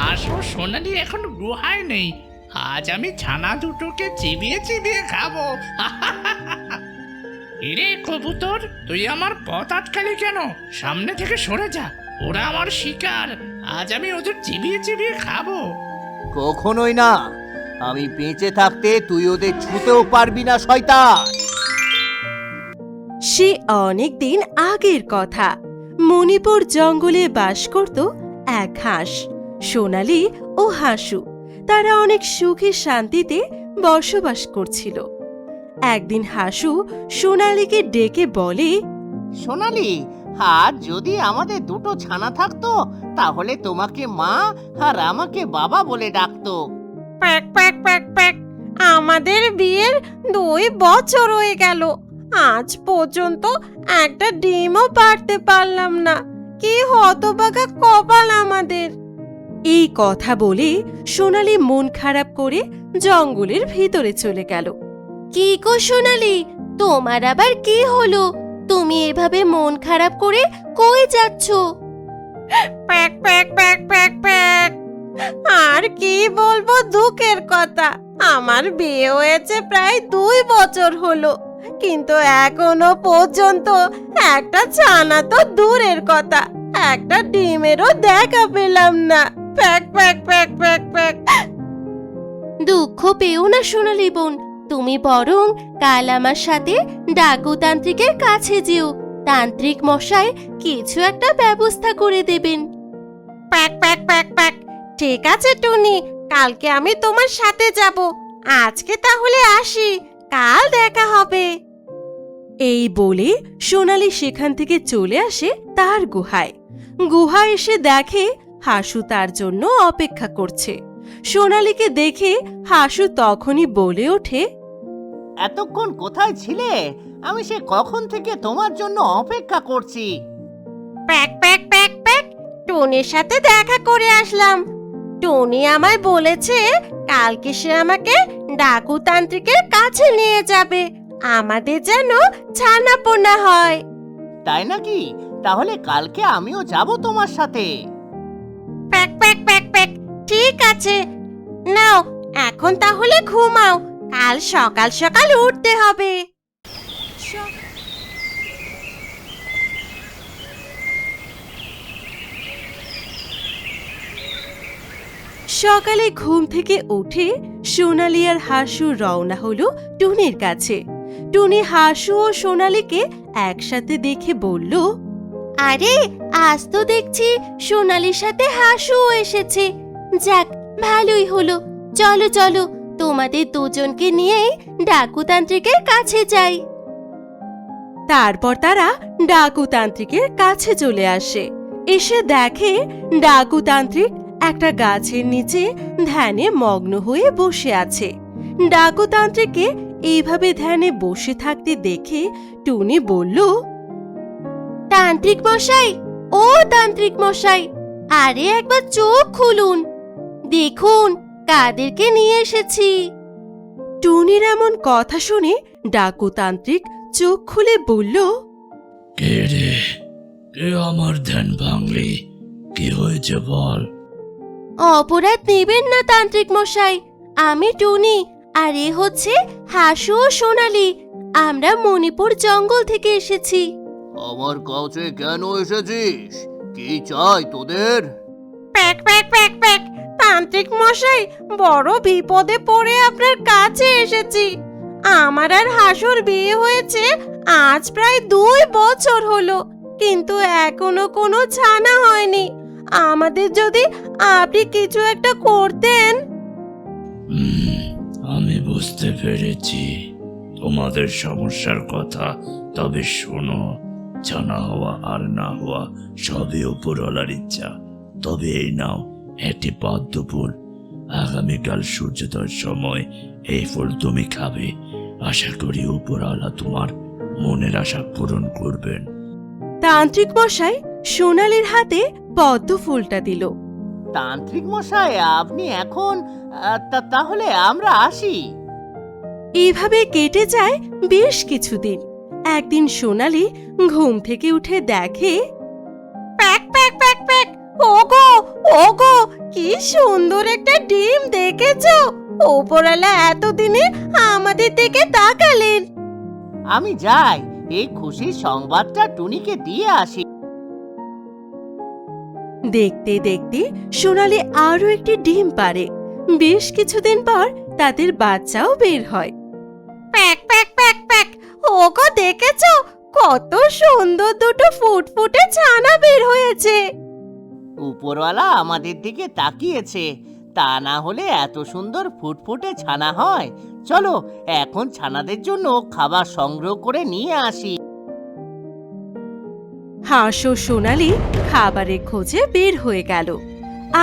হাসো সোনালি এখন গুহায় নেই। আজ আমি ছানা দুটোকে চিবিয়ে চিবিয়ে খাবো। এরে কবুতর, তুই আমার পথ আটকালি কেন? সামনে থেকে সরে যা, ওরা আমার শিকার। আজ আমি ওদের চিবিয়ে চিবিয়ে খাবো। কখনোই না, আমি বেঁচে থাকতে তুই ওদের ছুঁতেও পারবি না শয়তান। সে অনেক দিন আগের কথা। মণিপুর জঙ্গলে বাস করত এক হাঁস, সোনালি ও হাসু। তারা অনেক সুখে শান্তিতে বসবাস করছিল। একদিন হাসু সোনালিকে ডেকে বলে, সোনালি, আর যদি আমাদের দুটো ছানা থাকতো তাহলে তোমাকে মা আর আমাকে বাবা বলে ডাকতো। প্যাক প্যাক প্যাক প্যাক, আমাদের বিয়ের 2 বছর হয়ে গেল, আজ পর্যন্ত একটা ডিমও পারতে পারলাম না। কি হতভাগা কপাল আমাদের। এই কথা বলে সোনালি মন খারাপ করে জঙ্গলের ভিতরে চলে গেল। কি গো সোনালি, তোমার আবার কি হলো? তুমি এভাবে মন খারাপ করে কই যাচ্ছ? প্যাক প্যাক প্যাক প্যাক প্যাক, আর কি বলবো দুঃখের কথা। আমার বিয়ে হয়েছে প্রায় 2 বছর হলো, কিন্তু এখনো পর্যন্ত একটা ছানা তো দূরের কথা, একটা ডিমেরও দেখা পেলাম না। প্যাক প্যাক প্যাক প্যাক প্যাক। দুঃখ পেও না সোনালি বোন, তুমি বরং কাল আমার সাথে ডাকুতান্ত্রিকের কাছে যেও। তান্ত্রিক মশাই কিছু একটা ব্যবস্থা করে দেবেন। প্যাক প্যাক প্যাক প্যাক, ঠিক আছে টুনি, কালকে আমি তোমার সাথে যাব। আজকে তাহলে আসি, কাল দেখা হবে। এই বলে সোনালি সেখান থেকে চলে আসে তার গুহায়। গুহায় এসে দেখে হাসু তার জন্য অপেক্ষা করছে। সোনালিকে দেখে হাসু তখনই বলে ওঠে, এতক্ষণ কোথায় ছিলে? আমি সে কখন থেকে তোমার জন্য অপেক্ষা করছি। প্যাক প্যাক প্যাক প্যাক, টুনির সাথে দেখা করে আসলাম। টুনি আমায় বলেছে কালকে সে আমাকে ডাকুতান্ত্রিকের কাছে নিয়ে যাবে, আমাদের যেন ছানাপোনা হয়। তাই নাকি? তাহলে কালকে আমিও যাব তোমার সাথে। প্যাক প্যাক প্যাক প্যাক, ঠিক আছে। নাও এখন তাহলে ঘুমাও, কাল সকাল সকাল উঠতে হবে। সকালে ঘুম থেকে উঠে সোনালি আর হাসু রওনা হলো টুনির কাছে। টুনি হাসু ও সোনালিকে একসাথে দেখে বলল, আরে আজ তো দেখছি সোনালির সাথে হাসুও এসেছে। যাক, ভালোই হলো। চলো চলো, তোমাদের দুজনকে নিয়েই ডাকুতান্ত্রিকের কাছে যাই। তারপর তারা ডাকুতান্ত্রিকের কাছে চলে আসে। এসে দেখে ডাকুতান্ত্রিক একটা গাছের নিচে ধ্যানে মগ্ন হয়ে বসে আছে। ডাকুতান্ত্রিককে এইভাবে ধ্যানে বসে থাকতে দেখে টুনি বলল, তান্ত্রিক মশাই, ও তান্ত্রিক মশাই, আরে একবার চোখ খুলুন, দেখুন কাদেরকে নিয়ে এসেছি। টুনির এমন কথা শুনে ডাকুতান্ত্রিক চোখ খুলে বলল, কে রে? কে আমার ধ্যান ভাঙলি? কি হয়েছে বল? অপরাধ নেবেন না তান্ত্রিক মশাই, আমি টুনি, আর এ হচ্ছে হাসু ও সোনালি। আমরা মণিপুর জঙ্গল থেকে এসেছি। আমার কাছে কেন এসেছিস? কি চাই তোদের? প্যাক প্যাক প্যাক প্যাক, তান্ত্রিক মশাই, বড় বিপদে পড়ে আপনার কাছে এসেছি। আমার আর হাসুর বিয়ে হয়েছে আজ প্রায় 2 বছর হলো, কিন্তু এখনো কোনো ছানা হয়নি। আমাদের যদি আপনি কিছু একটা করতেন। আমি বুঝতে পেরেছি তোমাদের সমস্যার কথা। তবে শোনো, জানা হওয়া আর না হওয়া সবই উপরওয়ালার ইচ্ছা। তবে এই নাও একটি পদ্ম ফুল। আগামীকাল সূর্যোদয়ের সময় এই ফুল তুমি খাবে। আশা করি উপরওয়ালা তোমার মনের আশা পূরণ করবেন। তান্ত্রিক মশাই সোনালির হাতে পদ্ম ফুলটা দিল। তান্ত্রিক মশাই, আপনি এখন তাহলে আমরা আসি। এইভাবে কেটে যায় বেশ কিছুদিন। একদিন সোনালি ঘুম থেকে উঠে দেখে প্যাক প্যাক প্যাক প্যাক, ওগো ওগো, কি সুন্দর একটা ডিম দেখেছো? ওপরওয়ালা এতদিনে আমাদের দিকে তাকালেন। আমি যাই, এই খুশির সংবাদটা টুনিকে দিয়ে আসি। দেখতে দেখতে সোনালি আরো একটি ডিম পারে। বেশ কিছুদিন পর তাদের বাচ্চাও বের হয়। প্যাক প্যাক প্যাক প্যাক, ওগো দেখেছো? কত সুন্দর দুটো ফুটফুটে ছানা বের হয়েছে। উপরওয়ালা আমাদের দিকে তাকিয়েছে, তা না হলে এত সুন্দর ফুটফুটে ছানা হয়। চলো এখন ছানাদের জন্য খাবার সংগ্রহ করে নিয়ে আসি। হাঁস ও সোনালি খাবারের খোঁজে বের হয়ে গেল,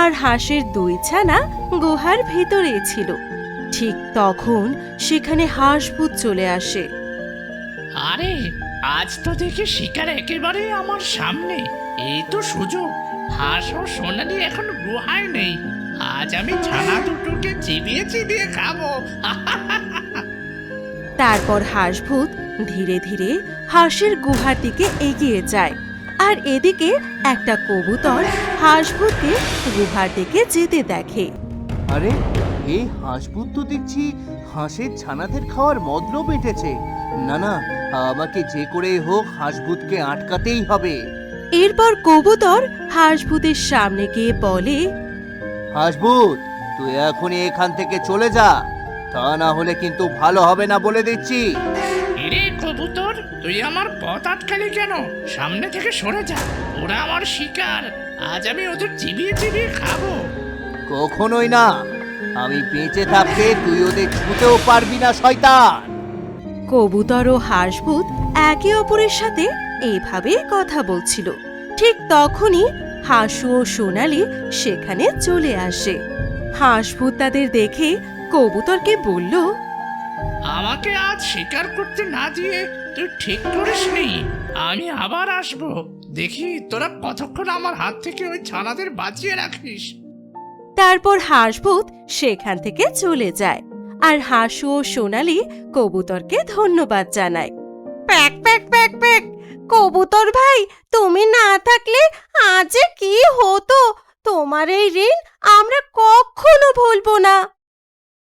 আর হাঁসের দুই ছানা গুহার ভেতরে ছিল। ঠিক তখন সেখানে হাঁসভূত চলে আসে। আরে আজ তো দেখি শিকার একেবারে আমার সামনে। এই তো সুযোগ। হাঁস ও সোনালি এখন গুহায় নেই। আজ আমি ছানা দুটোকে চিবিয়ে চিবিয়ে খাবো। তারপর হাঁসভূত ধীরে ধীরে হাঁসের গুহার দিকে এগিয়ে যায়, আর এদিকে একটা কবুতর হাঁসভূতকে গুহার দিকে যেতে দেখে। আরে এই হাঁসপুত তো দেখছি হাঁসের ছানাদের খাওয়ার মতলব এঁটেছে। না না, আমাকে যে করেই হোক হাঁসভূতকে আটকাতেই হবে। এরপর কবুতর হাঁসভূতের সামনে গিয়ে বলে, হাঁসভূত, তুই এখনই এখান থেকে চলে যা, তা না হলে কিন্তু ভালো হবে না বলে দিচ্ছি। এরে কবুতর, তুই আমার পথ আটকালি কেন? সামনে থেকে সরে যা। ওরা আমার শিকার। আজ আমি ওদের চিবিয়ে চিবিয়ে খাবো। কখনোই না, আমি বেঁচে থাকতে তুই ওদের ছুঁতেও পারবি না শয়তান। কবুতর ও হাঁসভূত একে অপরের সাথে এইভাবেই কথা বলছিল। ঠিক তখনই হাঁসু ও সোনালি সেখানে চলে আসে। হাঁসভূত তাদের দেখে কবুতরকে বলল, আমাকে আজ শিকার করতে না দিয়ে তুই ঠিক করিসনি। আমি আবার আসবো। দেখি তোরা কতক্ষণ আমার হাত থেকে ওই ছানাদের বাঁচিয়ে রাখিস। তারপর হাঁসভূত সেখান থেকে চলে যায়, আর হাঁসু ও সোনালি কবুতরকে ধন্যবাদ জানায়। প্যাক প্যাক প্যাক প্যাক, কবুতর ভাই, তুমি না থাকলে আজ যে কি হতো! তোমার এই ঋণ আমরা কখনো ভুলবো না।